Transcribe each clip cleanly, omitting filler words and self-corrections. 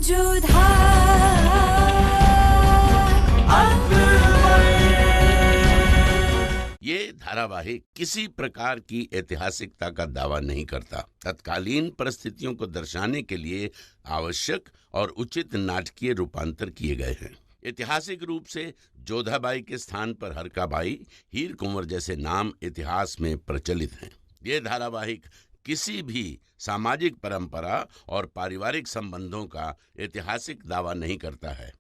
जोधा ये धारावाहिक किसी प्रकार की ऐतिहासिकता का दावा नहीं करता। तत्कालीन परिस्थितियों को दर्शाने के लिए आवश्यक और उचित नाटकीय रूपांतर किए गए हैं। ऐतिहासिक रूप से जोधाबाई के स्थान पर हरकाबाई, हीर कुंवर जैसे नाम इतिहास में प्रचलित हैं। ये धारावाहिक किसी भी सामाजिक परंपरा और पारिवारिक संबंधों का ऐतिहासिक दावा नहीं करता है।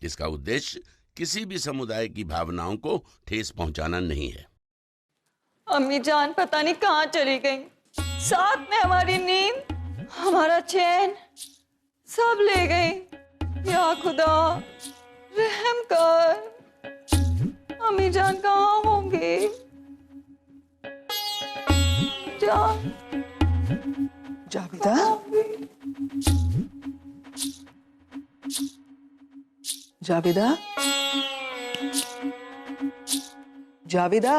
इसका उद्देश्य किसी भी समुदाय की भावनाओं को ठेस पहुंचाना नहीं है। अम्मी जान पता नहीं कहाँ चली गई, साथ में हमारी नींद, हमारा चैन सब ले गई। या खुदा रहम कर, अम्मी जान कहाँ होंगी? जान जावेदा, जावेदा, जावेदा,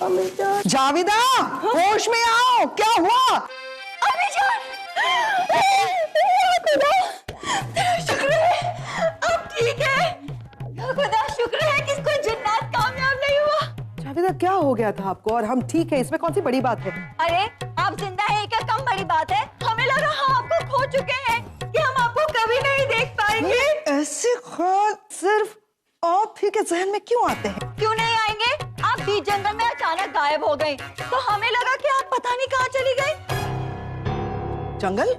अम्मी जान, जावेदा, होश में आओ, क्या हुआ? अम्मी जान, खुदा तेरा शुक्र है अब ठीक है। या खुदा शुक्र है कि कोई जिन्नात कामयाब नहीं हुआ। जावेदा क्या हो गया था आपको? और हम ठीक है, इसमें कौन सी बड़ी बात है? अरे आप जिंदा है क्या कम बड़ी बात है? हमें लगा हम आपको खो चुके हैं कि हम आपको कभी नहीं देख पाएंगे। ऐसे ख्याल सिर्फ आप ही के जहन में क्यों आते हैं? क्यों नहीं आएंगे? आप बीच जंगल में अचानक गायब हो गई तो हमें लगा कि आप पता नहीं कहाँ चली गई। जंगल?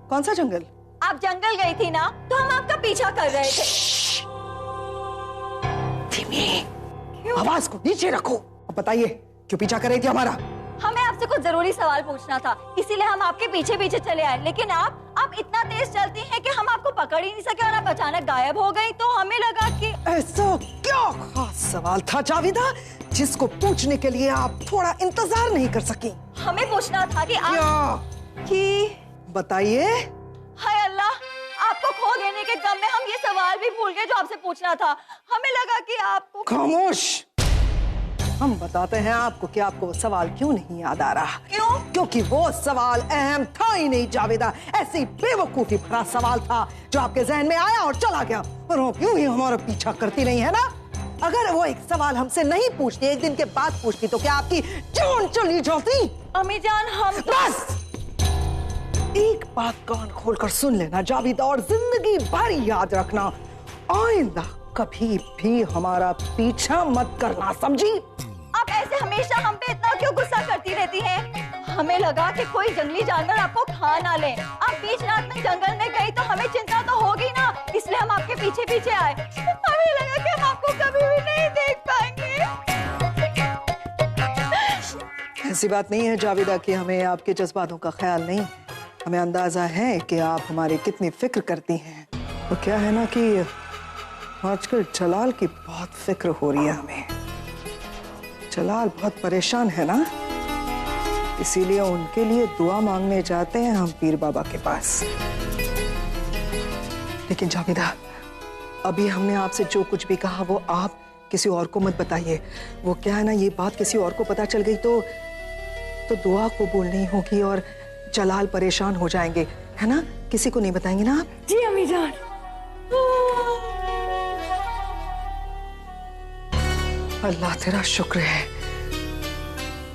कौन सा जंगल? आप जंगल गई थी ना, तो हम आपका पीछा कर रहे थे। धीमी आवाज को नीचे रखो। अब बताइए क्यों पीछा कर रही थी हमारा? हमें आपसे कुछ जरूरी सवाल पूछना था, इसीलिए हम आपके पीछे पीछे चले आए। लेकिन आप इतना तेज चलती हैं कि हम आपको पकड़ ही नहीं सके और आप अचानक गायब हो गई। तो हमें लगा कि ऐसा क्या खास सवाल था जावेदा जिसको पूछने के लिए आप थोड़ा इंतजार नहीं कर सकी? हमें पूछना था कि बताइए। हाय अल्लाह, आपको खो देने के गम में हम ये सवाल भी भूल गए जो आपसे पूछना था। हमें लगा कि आपको। खामोश, हम बताते हैं आपको कि आपको सवाल क्यों नहीं याद आ रहा। क्यों? क्योंकि वो सवाल अहम था ही नहीं जावेदा। ऐसी बेवकूफी भरा सवाल था जो आपके जहन में आया और चला गया, और वो यूं ही हमारा पीछा करती नहीं है ना। अगर वो एक सवाल हमसे नहीं पूछती, एक दिन के बाद पूछती, तो क्या आपकी जान चली जाती? अम्मी जान हम बस एक बात कान खोलकर सुन लेना जावेदा, और जिंदगी भर याद रखना, आइंदा कभी भी हमारा पीछा मत करना, समझी? आप ऐसे हमेशा हम पे इतना क्यों गुस्सा करती रहती हैं? हमें लगा कि कोई जंगली जानवर आपको खा ना ले। आप बीच रात में जंगल में गई तो हमें चिंता तो होगी ना, इसलिए हम आपके पीछे पीछे आए। हमें लगा कि हम आपको कभी भी नहीं देख पाएंगे। ऐसी बात नहीं है जावेदा कि हमें आपके जज्बातों का ख्याल नहीं। हमें अंदाजा है कि आप हमारी कितनी फिक्र करती हैं। तो क्या है ना कि आजकल जलाल की बहुत फिक्र हो रही है हमें। जलाल बहुत परेशान है ना, इसीलिए उनके लिए दुआ मांगने जाते हैं हम पीर बाबा के पास। लेकिन जावेदा, अभी हमने आपसे जो कुछ भी कहा वो आप किसी और को मत बताइए। वो क्या है ना, ये बात किसी और को पता चल गई तो दुआ कबूल नहीं होगी और जलाल परेशान हो जाएंगे, है ना? किसी को नहीं बताएंगे ना आप? जी अम्मी जान। अल्लाह तेरा शुक्र है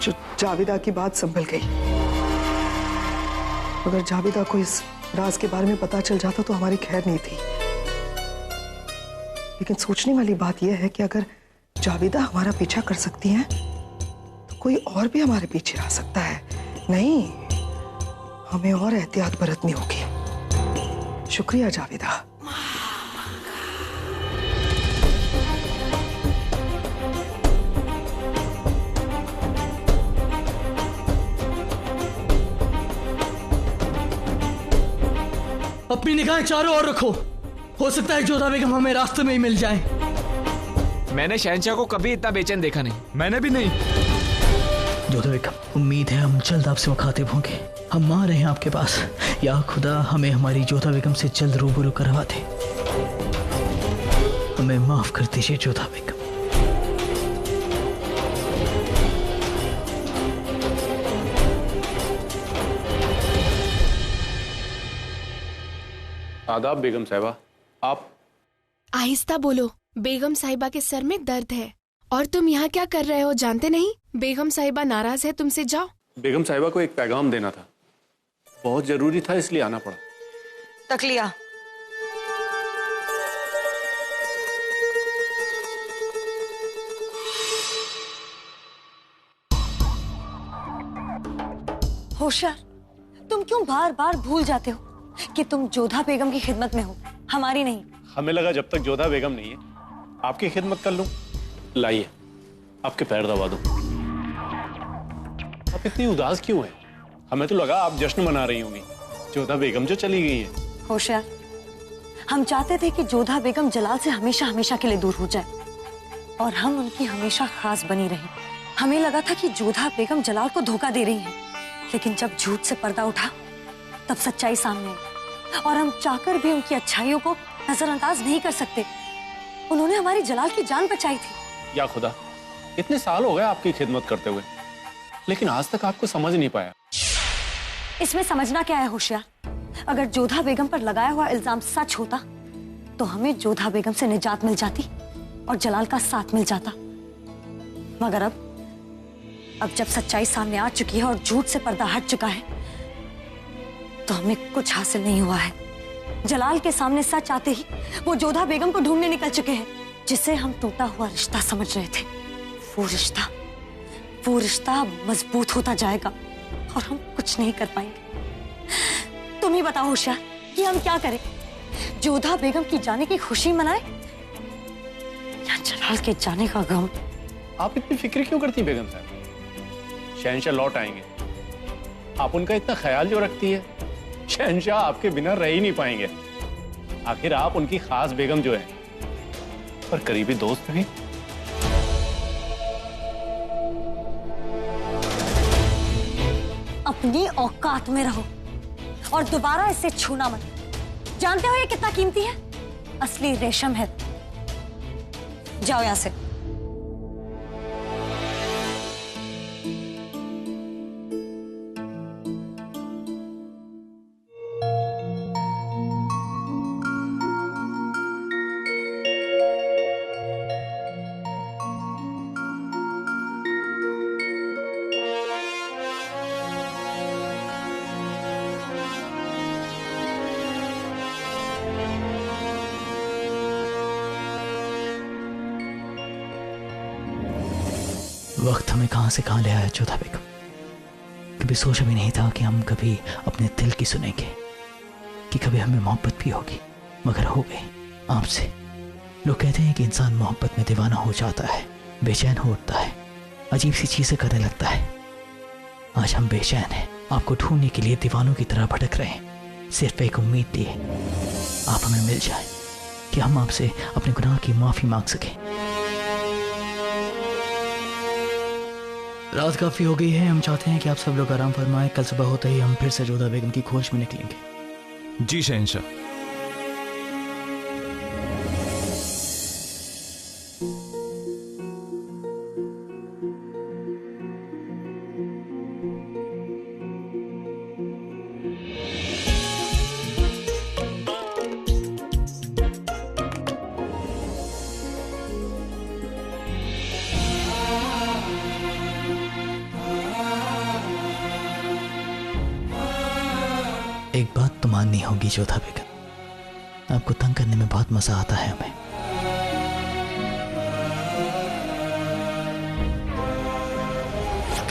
जो जावेदा की बात संभल गई। अगर जावेदा को इस राज के बारे में पता चल जाता तो हमारी खैर नहीं थी। लेकिन सोचने वाली बात यह है कि अगर जावेदा हमारा पीछा कर सकती हैं तो कोई और भी हमारे पीछे आ सकता है। नहीं, हमें और एहतियात बरतनी होगी। शुक्रिया जावेदा। अपनी निगाहें चारों ओर रखो, हो सकता है जोधा बेगम हमें रास्ते में ही मिल जाए। मैंने शहंशाह को कभी इतना बेचैन देखा नहीं। मैंने भी नहीं। जोधा बेगम, उम्मीद है हम जल्द आपसे मुखातिब होंगे। हम आ रहे हैं आपके पास। या खुदा हमें हमारी जोधा बेगम से जल्द रूबरू करवा दे। हमें माफ कर दीजिए जोधा बेगम। आदाब बेगम साहिबा। आप आहिस्ता बोलो, बेगम साहिबा के सर में दर्द है। और तुम यहाँ क्या कर रहे हो जानते नहीं? बेगम साहिबा नाराज है तुमसे, जाओ। बेगम साहिबा को एक पैगाम देना था, बहुत जरूरी था, इसलिए आना पड़ा। तकलिया, होशियार, तुम क्यों बार बार भूल जाते हो कि तुम जोधा बेगम की खिदमत में हो, हमारी नहीं। हमें लगा जब तक जोधा बेगम नहीं है आपकी खिदमत कर लूं। लाइए, आपके पैर दबा दूं। आप इतनी उदास क्यों हैं? हमें तो लगा आप जश्न मना रही होंगी, जोधा बेगम जो चली गई हैं। होशियार, हम चाहते थे कि जोधा बेगम जलाल से हमेशा हमेशा के लिए दूर हो जाए और हम उनकी हमेशा खास बनी रही। हमें लगा था कि जोधा बेगम जलाल को धोखा दे रही हैं, लेकिन जब झूठ से पर्दा उठा तब सच्चाई सामने आई और हम चाहकर भी उनकी अच्छाइयों को नजरअंदाज नहीं कर सकते। उन्होंने हमारी जलाल की जान बचाई थी। या खुदा, इतने साल हो गए आपकी खिदमत करते हुए, लेकिन आज तक आपको समझ नहीं पाया। इसमें समझना क्या है होशियार? अगर जोधा बेगम पर लगाया हुआ इल्जाम सच होता तो हमें जोधा बेगम से निजात मिल जाती और जलाल का साथ मिल जाता। मगर अब जब सच्चाई सामने आ चुकी है और झूठ से पर्दा हट चुका है तो हमें कुछ हासिल नहीं हुआ है। जलाल के सामने सच आते ही वो जोधा बेगम को ढूंढने निकल चुके हैं, जिसे हम टूटा हुआ रिश्ता समझ रहे थे। वो रिश्ता मजबूत होता जाएगा और हम कुछ नहीं कर पाएंगे। तुम ही बताओ होशियार कि हम क्या करें? जोधा बेगम की जाने की खुशी मनाए या जलाल के जाने का गम? आप इतनी फिक्र क्यों करती बेगम साहब? शहंशाह लौट आएंगे, आप उनका इतना ख्याल जो रखती है, शहंशाह आपके बिना रह ही नहीं पाएंगे। आखिर आप उनकी खास बेगम जो है, और करीबी दोस्त भी। अपनी औकात में रहो और दोबारा इसे छूना मत। जानते हो ये कितना कीमती है? असली रेशम है। जाओ यहां से। वक्त हमें कहां से कहां ले आया जोधा बेगम। कभी सोचा भी नहीं था कि हम कभी अपने दिल की सुनेंगे, कि कभी हमें मोहब्बत भी होगी, मगर हो गई आपसे। लोग कहते हैं कि इंसान मोहब्बत में दीवाना हो जाता है, बेचैन हो उठता है, अजीब सी चीजें करने लगता है। आज हम बेचैन हैं, आपको ढूंढने के लिए दीवानों की तरह भटक रहे हैं। सिर्फ एक उम्मीद लिए आप हमें मिल जाए कि हम आपसे अपने गुनाह की माफी मांग सकें। रात काफी हो गई है, हम चाहते हैं कि आप सब लोग आराम फरमाएं। कल सुबह होते ही हम फिर से जोधा बेगम की खोज में निकलेंगे। जी शहंशाह। एक बात तो माननी होगी जोधा बेगम, आपको तंग करने में बहुत मजा आता है हमें।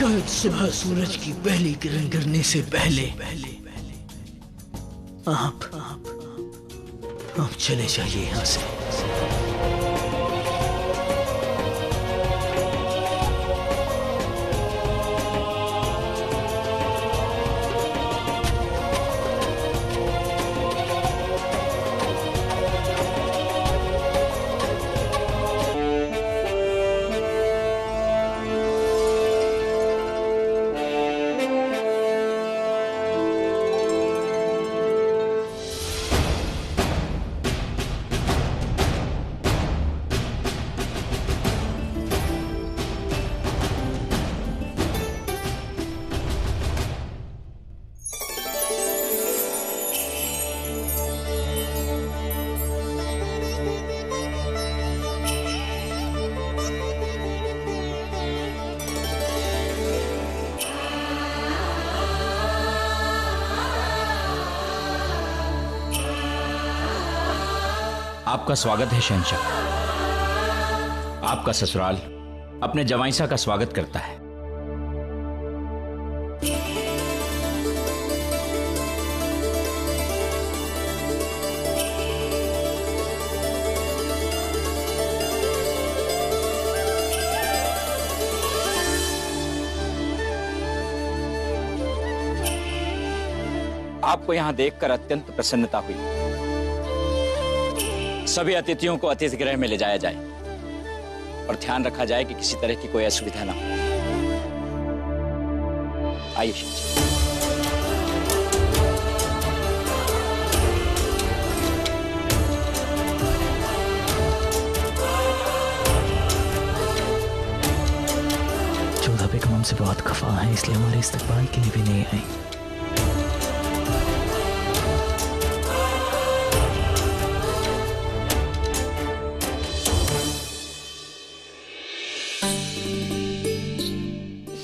कल सुबह सूरज की पहली किरण गिरने से पहले आप चले जाइए यहां से। आपका स्वागत है शहंशाह। आपका ससुराल अपने जवाईसा का स्वागत करता है। आपको यहां देखकर अत्यंत प्रसन्नता हुई। सभी अतिथियों को अतिथि गृह में ले जाया जाए और ध्यान रखा जाए कि किसी तरह की कोई असुविधा ना हो। आइए जोधा बेगम हमसे बहुत खफा है, इसलिए हमारे इस्तकबाल के लिए भी नहीं आई।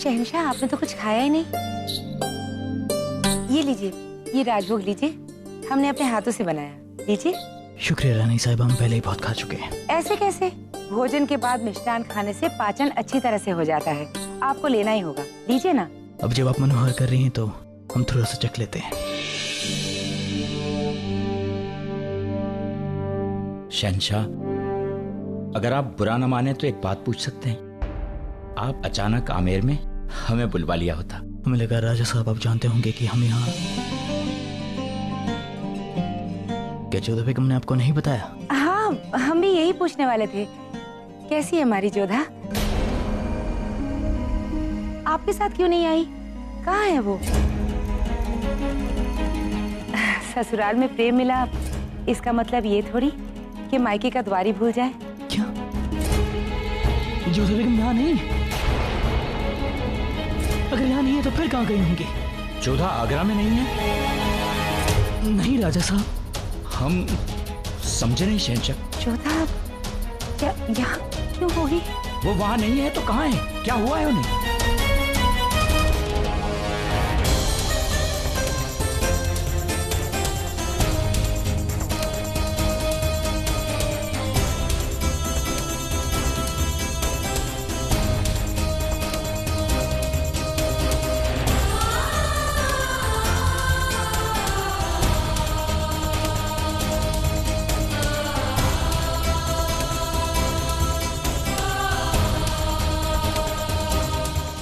शहंशाह, आपने तो कुछ खाया ही नहीं। ये लीजिए, ये राजभोग लीजिए, हमने अपने हाथों से बनाया। लीजिए। शुक्रिया रानी साहिबा, हम पहले ही बहुत खा चुके हैं। ऐसे कैसे? भोजन के बाद मिष्टान खाने से पाचन अच्छी तरह से हो जाता है। आपको लेना ही होगा, लीजिए ना। अब जब आप मनोहर कर रही हैं तो हम थोड़ा सा चख लेते हैं। शहंशाह, अगर आप बुरा न माने तो एक बात पूछ सकते हैं? आप अचानक आमेर में हमें बुलवा लिया होता। हमें लगा राजा साहब आप जानते होंगे कि हम यहाँ। क्या जोधा बेगम ने आपको नहीं बताया? हाँ, हम भी यही पूछने वाले थे। कैसी है हमारी जोधा? आपके साथ क्यों नहीं आई? कहाँ है वो? ससुराल में प्रेम मिला, इसका मतलब ये थोड़ी कि मायके का द्वारी भूल जाए। क्या जोधा बेगम यहाँ नहीं है? अगर यहाँ नहीं है तो फिर कहाँ गई होंगी? जोधा आगरा में नहीं है? नहीं राजा साहब, हम समझे नहीं शहंशाह। जोधा क्या यहाँ क्यों होगी? वो वहाँ नहीं है तो कहाँ है? क्या हुआ है उन्हें?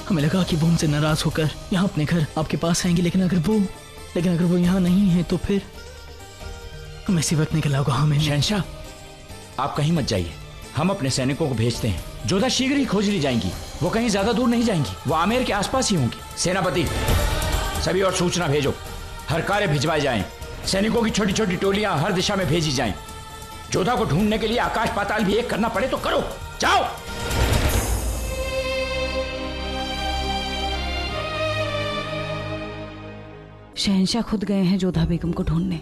हमें लगा कि वो हमसे नाराज होकर यहाँ अपने घर आपके पास आएंगे, लेकिन अगर वो यहाँ नहीं है तो फिर हमें इसी वक्त निकला होगा। हमें शहंशाह, आप कहीं मत जाइए, हम अपने सैनिकों को भेजते हैं। जोधा शीघ्र ही खोज ली जाएंगी। वो कहीं ज्यादा दूर नहीं जाएंगी, वो आमेर के आसपास ही होंगी। सेनापति, सभी और सूचना भेजो, हर कार्य भिजवाए जाएं। सैनिकों की छोटी छोटी टोलियां हर दिशा में भेजी जाएं। जोधा को ढूंढने के लिए आकाश पाताल भी एक करना पड़े तो करो। जाओ। शहंशाह खुद गए हैं जोधा बेगम को ढूंढने।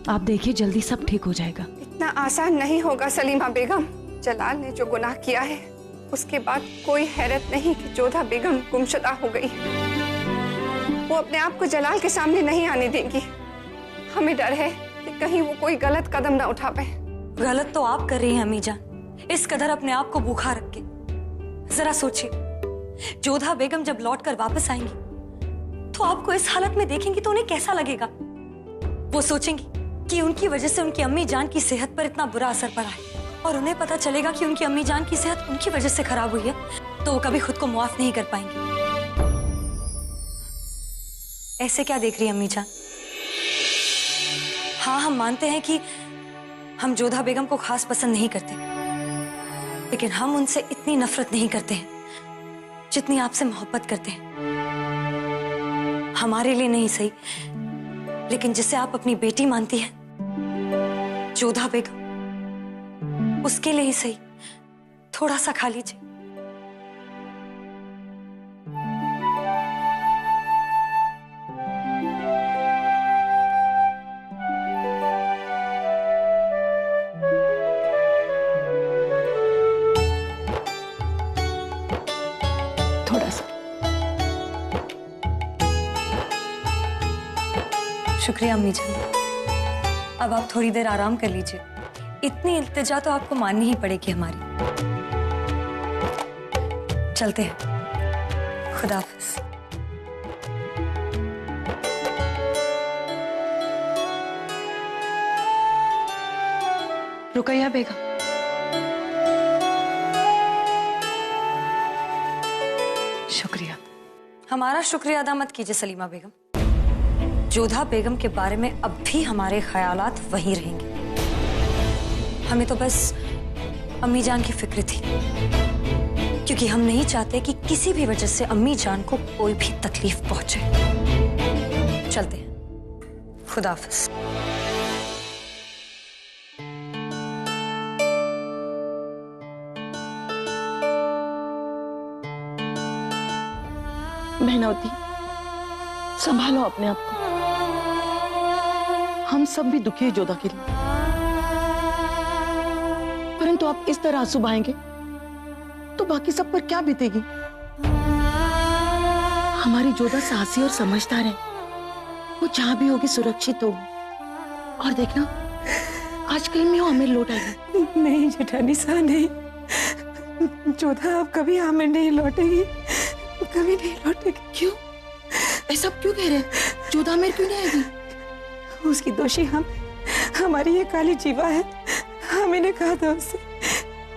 आप देखिए, जल्दी सब ठीक हो जाएगा। इतना आसान नहीं होगा सलीमा बेगम। जलाल ने जो गुनाह किया है, उसके बाद कोई हैरत नहीं कि जोधा बेगम गुमशुदा हो गई। वो अपने आप को जलाल के सामने नहीं आने देंगी। हमें डर है कि कहीं वो कोई गलत कदम ना उठा पाए। गलत तो आप कर रही हैं अम्मी जान, इस कदर अपने आप को भूखा रख के। जरा सोचिए, जोधा बेगम जब लौट कर वापस आएंगी तो आपको इस हालत में देखेंगी तो उन्हें कैसा लगेगा? वो सोचेंगी कि उनकी वजह से उनकी अम्मी जान की सेहत पर इतना बुरा असर पड़ा है, और उन्हें पता चलेगा कि उनकी अम्मी जान की सेहत उनकी वजह से खराब हुई है, तो वो कभी खुद को मुआफ नहीं कर पाएंगी। ऐसे क्या देख रही है अम्मी जान? हाँ, हम मानते हैं कि हम जोधा बेगम को खास पसंद नहीं करते, लेकिन हम उनसे इतनी नफरत नहीं करते हैं जितनी आपसे मोहब्बत करते हैं। हमारे लिए नहीं सही, लेकिन जिसे आप अपनी बेटी मानती हैं, जोधा बेगम, उसके लिए ही सही थोड़ा सा खा लीजिए। थोड़ा सा। शुक्रिया अम्मी जान। अब आप थोड़ी देर आराम कर लीजिए, इतनी इल्तिजा तो आपको माननी ही पड़ेगी हमारी। चलते हैं, खुदा हाफिज। रुकैया बेगम, शुक्रिया। हमारा शुक्रिया अदा मत कीजिए सलीमा बेगम। जोधा बेगम के बारे में अब भी हमारे ख्यालात वही रहेंगे। हमें तो बस अम्मी जान की फिक्र थी, क्योंकि हम नहीं चाहते कि किसी भी वजह से अम्मी जान को कोई भी तकलीफ पहुंचे। चलते हैं, खुदा हाफिज। मेहनौती, संभालो अपने आप को। हम सब भी दुखी है जोधा के लिए, परंतु आप इस तरह आंसू बहाएंगे तो बाकी सब पर क्या बीतेगी। हमारी जोधा साहसी और समझदार है, वो जहां भी होगी सुरक्षित होगी। और देखना, आजकल में वो आमिर लौट आएगी। नहीं जेठानी साहब, नहीं, जोधा अब कभी आमिर नहीं लौटेगी, कभी नहीं लौटेगी। क्यों? ऐसा क्यों कह रहे हैं? जोधा आमिर क्यों नहीं आएगी? उसकी दोषी हमारी ये काली जीवा है। हमें ने कहा था उससे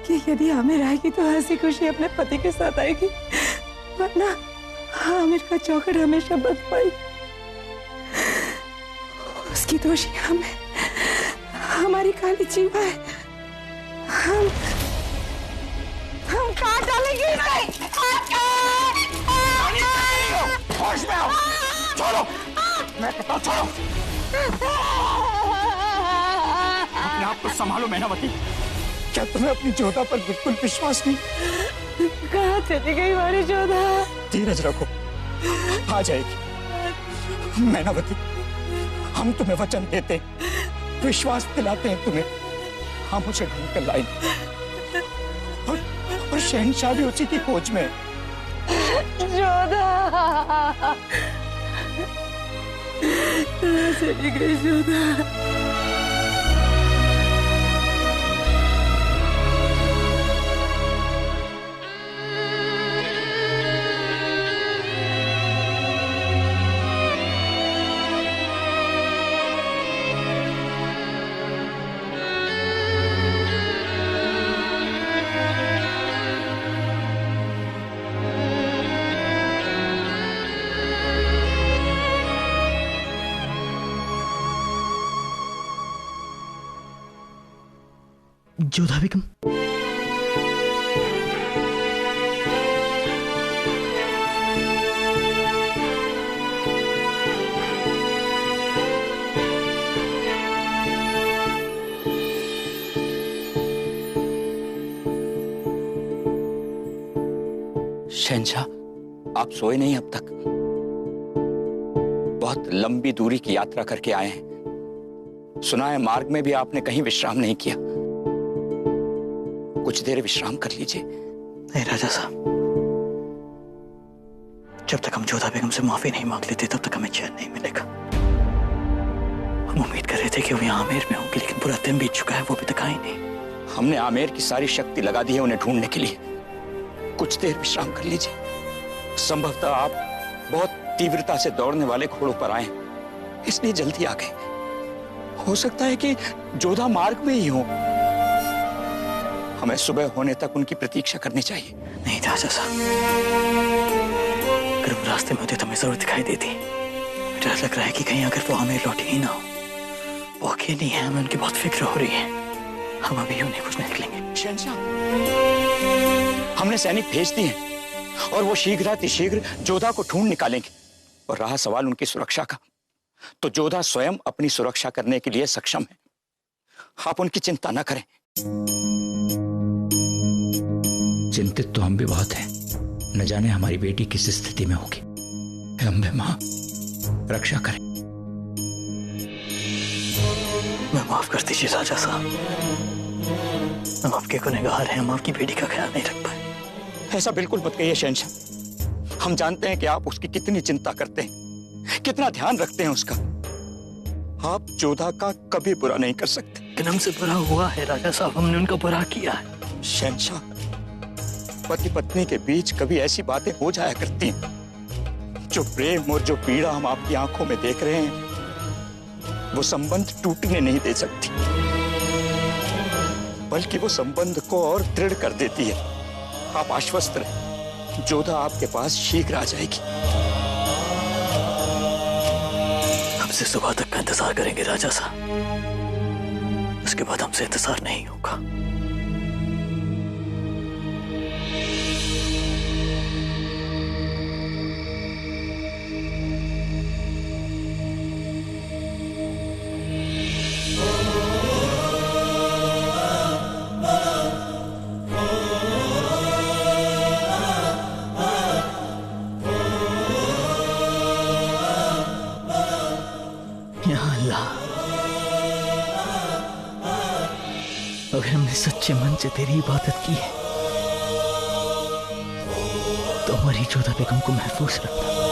कि यदि आमिर आएगी तो हंसी खुशी अपने पति के साथ आएगी, वरना आमिर का चौखट हमेशा बंद पाई। उसकी दोषी हमें, हमारी काली जीवा है। हम काट डालेंगे। होश में आओ, छोड़ो, मैं कहता हूं छोड़ो। अपने आप को संभालो मैनावती। क्या तुम्हें अपनी जोधा पर बिल्कुल विश्वास नहीं? कहाँ चली गई हमारी जोधा? धीरज रखो, आ जाएगी। मैनावती, हम तुम्हें वचन देते हैं, विश्वास दिलाते हैं तुम्हें, हम उसे ढूंढ कर लाएंगे। और शहंशाह भी उसी की खोज में। जोधा चली गई जोधा। जोधा बेगम, शहंशाह, आप सोए नहीं अब तक? बहुत लंबी दूरी की यात्रा करके आए हैं। सुना है मार्ग में भी आपने कहीं विश्राम नहीं किया। कुछ देर विश्राम कर लीजिए। नहीं राजा साहब, जब तक हम जोधा बेगम से माफी नहीं मांग लेते तब तक हमें चैन नहीं मिलेगा। हम उम्मीद कर रहे थे कि वो यहाँ आमेर में होंगी, लेकिन पूरा दिन बीत चुका है, वो भी तक आई नहीं। हमने आमेर की सारी शक्ति लगा दी है उन्हें ढूंढने के लिए। कुछ देर विश्राम कर लीजिए। संभवतः आप बहुत तीव्रता से दौड़ने वाले घोड़ों पर आए, इसलिए जल्दी आ गए। हो सकता है कि जोधा मार्ग में ही हो। हमें सुबह होने तक उनकी प्रतीक्षा करनी चाहिए। नहीं राजा साहब, अगर वो रास्ते में होते तो हमें जरूर दिखाई देती। डर लग रहा है कि कहीं अगर वो आमेर लौटी ही ना हो। वो अकेली है, हमें उनकी बहुत फिक्र हो रही है। हम अभी उन्हें कुछ नहीं निकलेंगे। शहंशाह, हमने सैनिक भेज दिए और वो शीघ्र जोधा को ढूंढ निकालेंगे। और रहा सवाल उनकी सुरक्षा का, तो जोधा स्वयं अपनी सुरक्षा करने के लिए सक्षम है। आप उनकी चिंता न करें। चिंतित तो हम भी बहुत हैं। न जाने हमारी बेटी किस स्थिति में होगी। हे अम्बे मां, रक्षा करें। मैं माफ कर दीजिए राजा साहब, हम आपके गुनहगार हैं। हम आपकी बेटी का ख्याल नहीं रख पाए। ऐसा बिल्कुल मत कहिए शहंशाह। हम जानते हैं कि आप उसकी कितनी चिंता करते हैं, कितना ध्यान रखते हैं उसका। आप जोधा का कभी बुरा नहीं कर सकते। लेकिन हमसे बुरा हुआ है राजा साहब, हमने उनका बुरा किया है। शहंशाह, पति पत्नी के बीच कभी ऐसी बातें हो जाया करती हैं। जो प्रेम और जो पीड़ा हम आपकी आंखों में देख रहे हैं, वो संबंध टूटने नहीं दे सकती, बल्कि वो संबंध को और दृढ़ कर देती है। आप आश्वस्त रहे, जोधा आपके पास शीघ्र आ जाएगी। हमसे सुबह तक का इंतजार करेंगे राजा साहब, उसके बाद हमसे इंतजार नहीं होगा। अगर हमने सच्चे मन से तेरी इबादत की है तो हमारी जोधा बेगम को महफूज रखना।